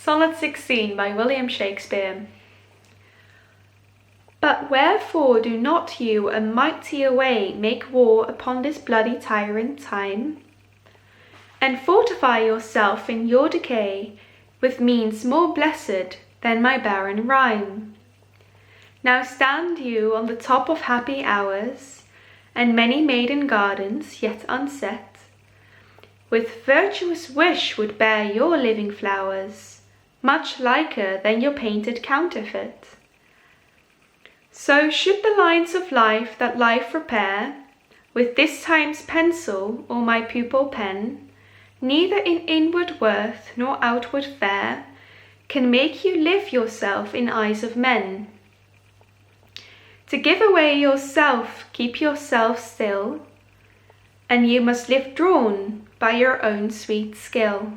Sonnet 16 by William Shakespeare. But wherefore do not you a mightier way make war upon this bloody tyrant time? And fortify yourself in your decay with means more blessed than my barren rhyme. Now stand you on the top of happy hours, and many maiden gardens yet unset, with virtuous wish would bear your living flowers, much liker than your painted counterfeit. So should the lines of life that life repair, with this time's pencil or my pupil pen, neither in inward worth nor outward fare, can make you live yourself in eyes of men. To give away yourself, keep yourself still, and you must live drawn by your own sweet skill.